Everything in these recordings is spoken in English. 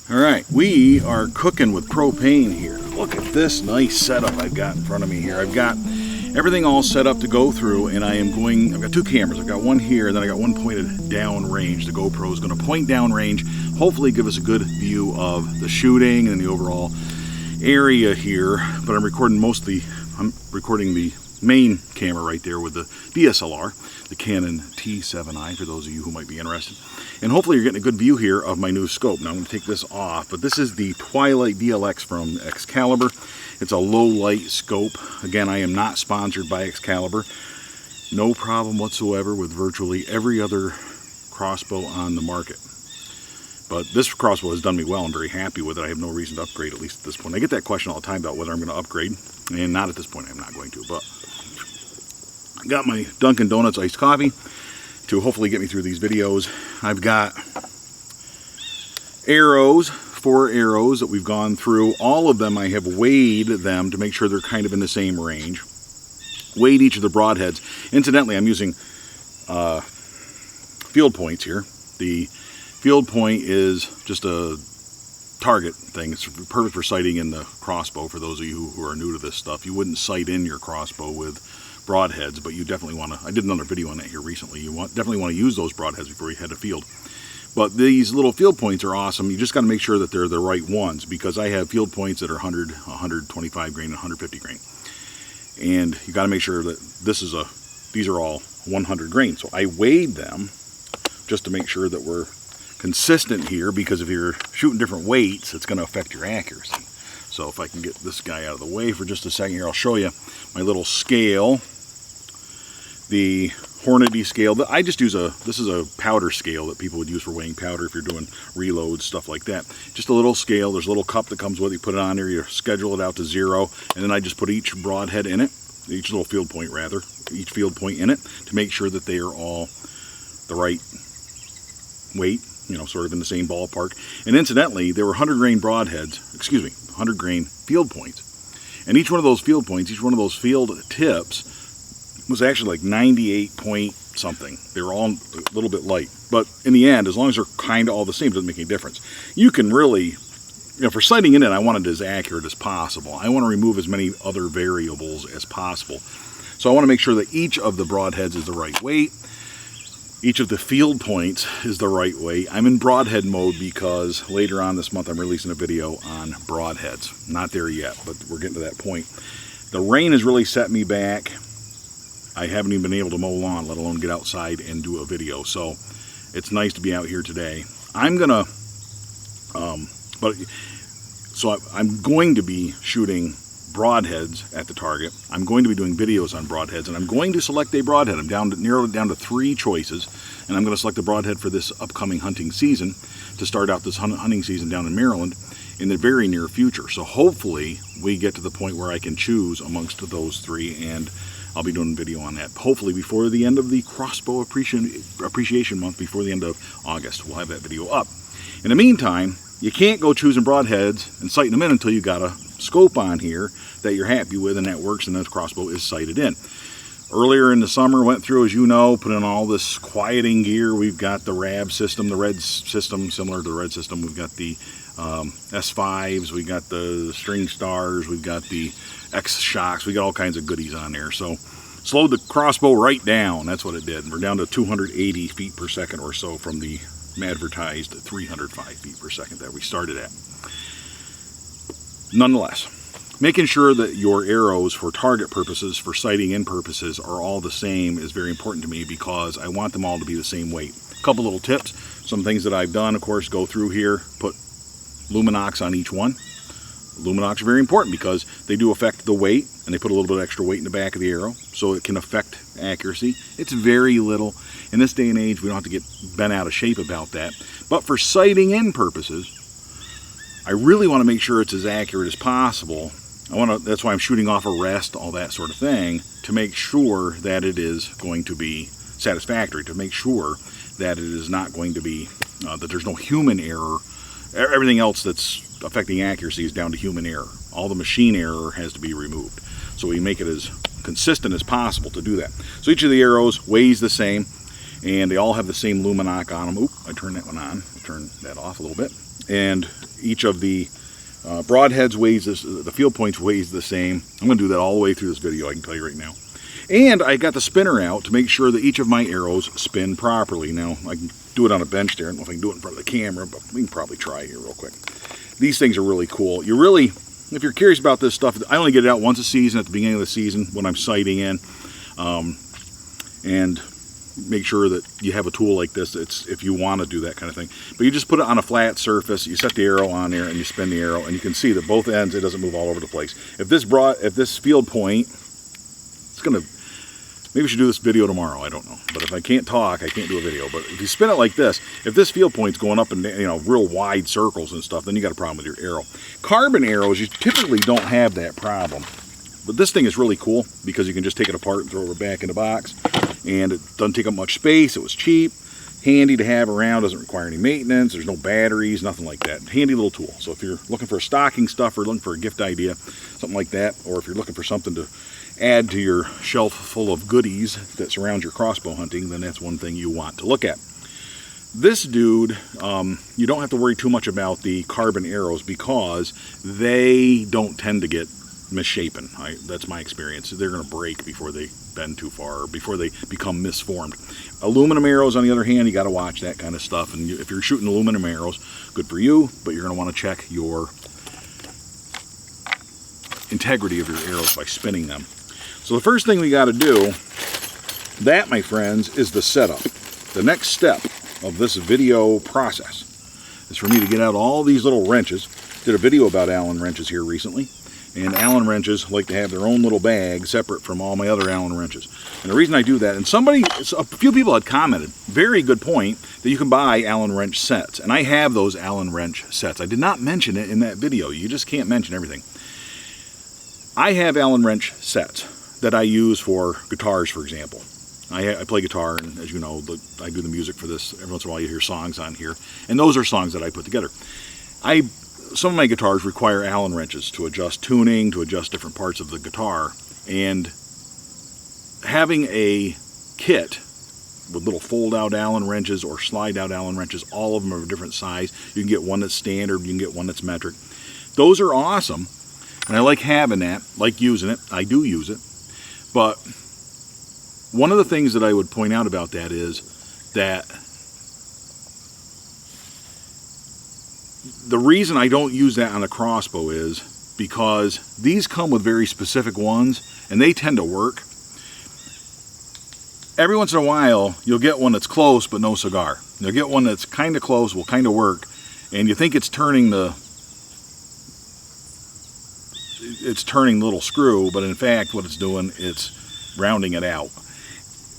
Alright, we are cooking with propane here. Look at this nice setup I've got in front of me here. I've got everything all set up to go through, and I've got two cameras. I've got one here, and then I got one pointed down range. The GoPro is going to point down range, hopefully give us a good view of the shooting and the overall area here. But I'm recording the main camera right there with the DSLR, the Canon T7i, for those of you who might be interested. And hopefully you're getting a good view here of my new scope. Now I'm going to take this off, but this is the Twilight DLX from Excalibur. It's a low light scope. Again, I am not sponsored by Excalibur. No problem whatsoever with virtually every other crossbow on the market. But this crossbow has done me well. I'm very happy with it. I have no reason to upgrade, at least at this point. I get that question all the time about whether I'm going to upgrade, and not at this point. I'm not going to. But I got my Dunkin' Donuts iced coffee to hopefully get me through these videos. I've got arrows, 4 arrows that we've gone through. All of them, I have weighed them to make sure they're kind of in the same range. Weighed each of the broadheads. Incidentally, I'm using field points here. The field point is just a target thing. It's perfect for sighting in the crossbow. For those of you who are new to this stuff, you wouldn't sight in your crossbow with broadheads, but you definitely want to. I did another video on that here recently. You definitely want to use those broadheads before you head to field. But these little field points are awesome. You just got to make sure that they're the right ones, because I have field points that are 100, 125 grain, and 150 grain. And you got to make sure that these are all 100 grain. So I weighed them just to make sure that we're consistent here, because if you're shooting different weights, it's going to affect your accuracy. So if I can get this guy out of the way for just a second here, I'll show you my little scale. The Hornady scale. I just use this is a powder scale that people would use for weighing powder if you're doing reloads, stuff like that. Just a little scale. There's a little cup that comes with it. You put it on there, you schedule it out to 0, and then I just put each broadhead in it, each little field point rather, each field point in it, to make sure that they are all the right weight, you know, sort of in the same ballpark. And incidentally, there were 100 grain broadheads, 100 grain field points. And each one of those field points, each one of those field tips was actually like 98 point something. They were all a little bit light. But in the end, as long as they're kind of all the same, it doesn't make any difference. You can really, for sighting in it, I want it as accurate as possible. I want to remove as many other variables as possible. So I want to make sure that each of the broadheads is the right weight. Each of the field points is the right weight. I'm in broadhead mode because later on this month I'm releasing a video on broadheads. Not there yet, but we're getting to that point. The rain has really set me back. I haven't even been able to mow lawn, let alone get outside and do a video. So it's nice to be out here today. I'm going to be shooting broadheads at the target. I'm going to be doing videos on broadheads, and I'm going to select a broadhead. I'm narrowed it down to 3 choices, and I'm going to select a broadhead for this upcoming hunting season to start out this hunting season down in Maryland in the very near future. So hopefully we get to the point where I can choose amongst those 3, and I'll be doing a video on that. Hopefully before the end of the Crossbow Appreciation Month, before the end of August, we'll have that video up. In the meantime, you can't go choosing broadheads and sighting them in until you got a scope on here that you're happy with and that works, and the crossbow is sighted in. Earlier in the summer, went through, as you know, put in all this quieting gear. We've got the RAB system, the red system, similar to the red system. We've got the S5s, we got the string stars, we've got the X shocks, we got all kinds of goodies on there. So slowed the crossbow right down. That's what it did. We're down to 280 feet per second or so from the advertised 305 feet per second that we started at. Nonetheless, making sure that your arrows for target purposes, for sighting in purposes, are all the same is very important to me, because I want them all to be the same weight. A couple little tips, some things that I've done, of course, go through here, put luminox on each one. Luminox are very important because they do affect the weight, and they put a little bit of extra weight in the back of the arrow, so it can affect accuracy. It's very little. In this day and age, we don't have to get bent out of shape about that. But for sighting in purposes, I really want to make sure it's as accurate as possible. That's why I'm shooting off a rest, all that sort of thing, to make sure that it is going to be satisfactory, to make sure that it is not going to be, that there's no human error. Everything else that's affecting accuracy is down to human error. All the machine error has to be removed. So we make it as consistent as possible to do that. So each of the arrows weighs the same, and they all have the same luminox on them. Oop, I turned that one on. I'll turn that off a little bit. And each of the broadheads weighs this, the field points weighs the same. I'm going to do that all the way through this video, I can tell you right now. And I got the spinner out to make sure that each of my arrows spin properly. Now, I can do it on a bench there. I don't know if I can do it in front of the camera, but we can probably try here real quick. These things are really cool. You really, if you're curious about this stuff, I only get it out once a season at the beginning of the season when I'm sighting in. And make sure that you have a tool like this if you want to do that kind of thing. But you just put it on a flat surface, you set the arrow on there, and you spin the arrow, and you can see that both ends, it doesn't move all over the place. If this field point, it's going to, maybe we should do this video tomorrow, I don't know. But if I can't talk, I can't do a video. But if you spin it like this, if this field point's going up in, you know, real wide circles and stuff, then you got a problem with your arrow. Carbon arrows, you typically don't have that problem. But this thing is really cool because you can just take it apart and throw it back in the box. And it doesn't take up much space. It was cheap, handy to have around, doesn't require any maintenance. There's no batteries, nothing like that. Handy little tool. So if you're looking for a stocking stuffer, looking for a gift idea, something like that, or if you're looking for something to add to your shelf full of goodies that surround your crossbow hunting, then that's one thing you want to look at. This dude, you don't have to worry too much about the carbon arrows because they don't tend to get misshapen. That's my experience. They're going to break before they bend too far, or before they become misformed. Aluminum arrows, on the other hand, you got to watch that kind of stuff. And if you're shooting aluminum arrows, good for you, but you're going to want to check your integrity of your arrows by spinning them. So the first thing we got to do, that, my friends, is the setup. The next step of this video process is for me to get out all these little wrenches. Did a video about Allen wrenches here recently. And Allen wrenches like to have their own little bag separate from all my other Allen wrenches. And the reason I do that, and a few people had commented, very good point, that you can buy Allen wrench sets. And I have those Allen wrench sets. I did not mention it in that video. You just can't mention everything. I have Allen wrench sets that I use for guitars, for example. I play guitar, and as you know, I do the music for this. Every once in a while you hear songs on here. And those are songs that I put together. Some of my guitars require Allen wrenches to adjust tuning, to adjust different parts of the guitar. And having a kit with little fold-out Allen wrenches or slide-out Allen wrenches, all of them are a different size. You can get one that's standard, you can get one that's metric. Those are awesome, and I like having that, like using it. I do use it. But one of the things that I would point out about that is that the reason I don't use that on a crossbow is because these come with very specific ones, and they tend to work. Every once in a while, you'll get one that's close but no cigar. You'll get one that's kind of close, will kind of work, and you think it's turning the little screw, but in fact what it's doing, it's rounding it out.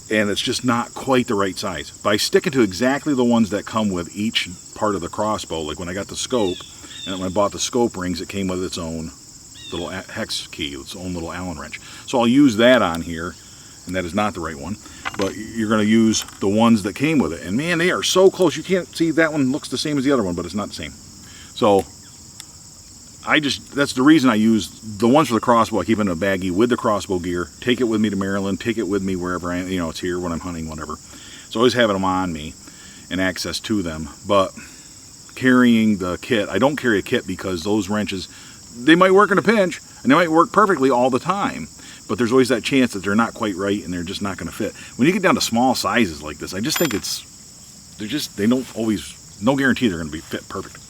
And it's just not quite the right size. By sticking to exactly the ones that come with each part of the crossbow, like when I got the scope, and when I bought the scope rings, it came with its own little hex key, its own little Allen wrench. So I'll use that on here, and that is not the right one, but you're going to use the ones that came with it. And man, they are so close. You can't see that one looks the same as the other one, but it's not the same. So that's the reason I use the ones for the crossbow. I keep it in a baggie with the crossbow gear, take it with me to Maryland, take it with me wherever I am, you know, it's here when I'm hunting, whatever. So always having them on me and access to them. But carrying the kit, I don't carry a kit because those wrenches, they might work in a pinch and they might work perfectly all the time. But there's always that chance that they're not quite right and they're just not going to fit. When you get down to small sizes like this, I just think they don't always, no guarantee they're going to be fit perfect.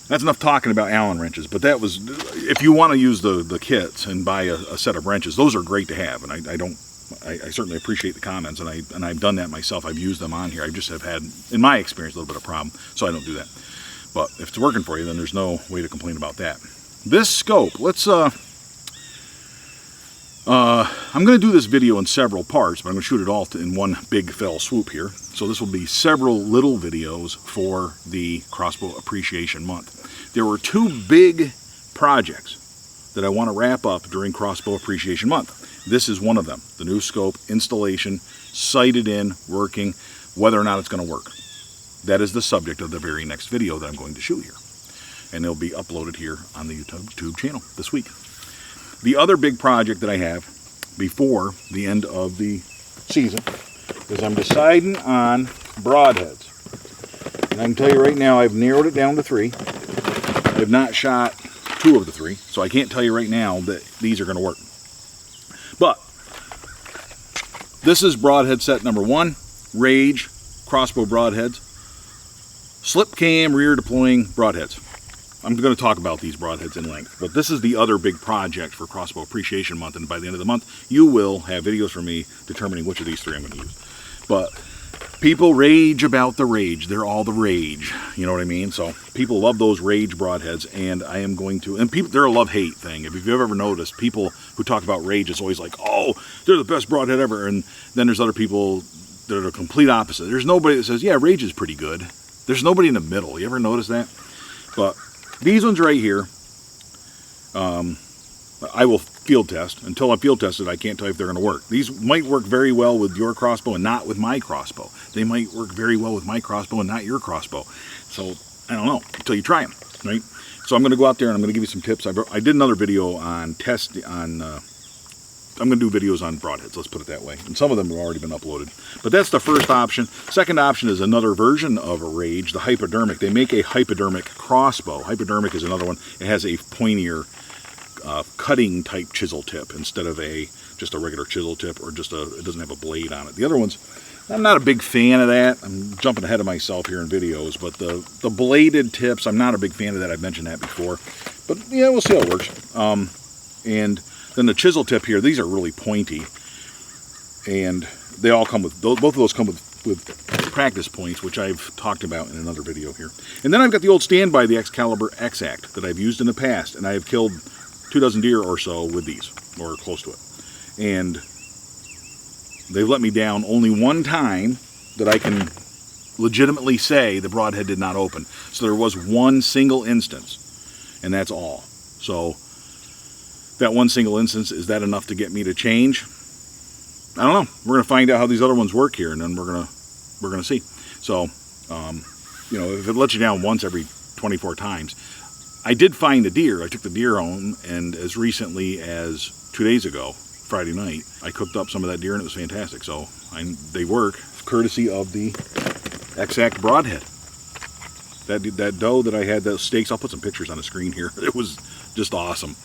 That's enough talking about Allen wrenches, but that was, if you want to use the kits and buy a set of wrenches, those are great to have, and I certainly appreciate the comments, and I've done that myself. I've used them on here. I just have had, in my experience, a little bit of problem, so I don't do that. But if it's working for you, then there's no way to complain about that. This scope, let's, I'm going to do this video in several parts, but I'm going to shoot it all in one big fell swoop here. So this will be several little videos for the Crossbow Appreciation Month. There were two big projects that I want to wrap up during Crossbow Appreciation Month. This is one of them, the new scope, installation, sighted in, working, whether or not it's going to work. That is the subject of the very next video that I'm going to shoot here. And it'll be uploaded here on the YouTube channel this week. The other big project that I have before the end of the season is I'm deciding on broadheads. And I can tell you right now, I've narrowed it down to 3. have not shot 2 of the 3, so I can't tell you right now that these are going to work. But this is broadhead set number 1, Rage crossbow broadheads, slip cam rear deploying broadheads. I'm going to talk about these broadheads in length, but this is the other big project for Crossbow Appreciation Month, and by the end of the month, you will have videos from me determining which of these 3 I'm going to use. But people rage about the Rage. They're all the rage. You know what I mean? So people love those Rage broadheads, and I am going to, and people, they're a love-hate thing. If you've ever noticed, people who talk about Rage, it's always like, oh, they're the best broadhead ever, and then there's other people that are the complete opposite. There's nobody that says, yeah, Rage is pretty good. There's nobody in the middle. You ever notice that? But these ones right here, I will field test. Until I'm field tested, I can't tell you if they're going to work. These might work very well with your crossbow and not with my crossbow. They might work very well with my crossbow and not your crossbow. So, I don't know, until you try them, right? So I'm going to go out there and I'm going to give you some tips. I did another video on I'm going to do videos on broadheads, let's put it that way. And some of them have already been uploaded. But that's the first option. Second option is another version of a Rage, the hypodermic. They make a hypodermic crossbow. Hypodermic is another one. It has a pointier cutting type chisel tip instead of just a regular chisel tip, or it doesn't have a blade on it. The other ones, I'm not a big fan of that. I'm jumping ahead of myself here in videos, but the bladed tips, I'm not a big fan of that. I've mentioned that before. But yeah, we'll see how it works. And then the chisel tip here, these are really pointy, and they all come with, both of those come with practice points, which I've talked about in another video here. And then I've got the old standby, the Excalibur X-Act, that I've used in the past, and I have killed 24 deer or so with these, or close to it. And they've let me down only one time that I can legitimately say the broadhead did not open. So there was one single instance, and that's all. So that one single instance, is that enough to get me to change? I don't know. We're going to find out how these other ones work here, and then we're gonna see. So, you know, if it lets you down once every 24 times, I did find a deer. I took the deer home, and as recently as 2 days ago, Friday night, I cooked up some of that deer, and it was fantastic. So they work, courtesy of the X-Act broadhead. That doe that I had, those steaks, I'll put some pictures on the screen here. It was just awesome.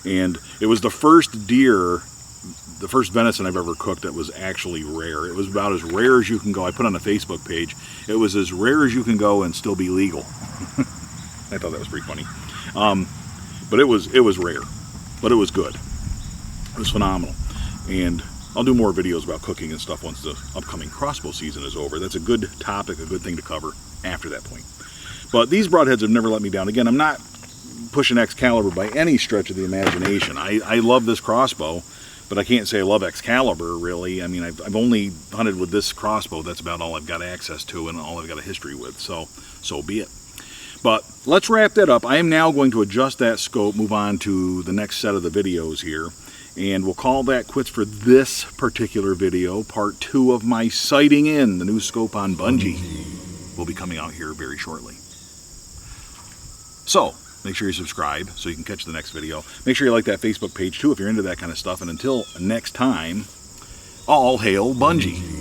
And it was the first deer, the first venison I've ever cooked that was actually rare. It was about as rare as you can go. I put on a Facebook page. It was as rare as you can go and still be legal. I thought that was pretty funny. But it was rare, but it was good. It was phenomenal. And I'll do more videos about cooking and stuff once the upcoming crossbow season is over. That's a good topic, a good thing to cover after that point. But these broadheads have never let me down. Again, I'm not pushing Excalibur by any stretch of the imagination. I love this crossbow, but I can't say I love Excalibur, really. I mean, I've only hunted with this crossbow. That's about all I've got access to and all I've got a history with, so be it. But let's wrap that up. I am now going to adjust that scope, move on to the next set of the videos here, and we'll call that quits for this particular video. Part 2 of my sighting in the new scope on bungee will be coming out here very shortly. So, make sure you subscribe so you can catch the next video. Make sure you like that Facebook page too if you're into that kind of stuff. And until next time, all hail bungee.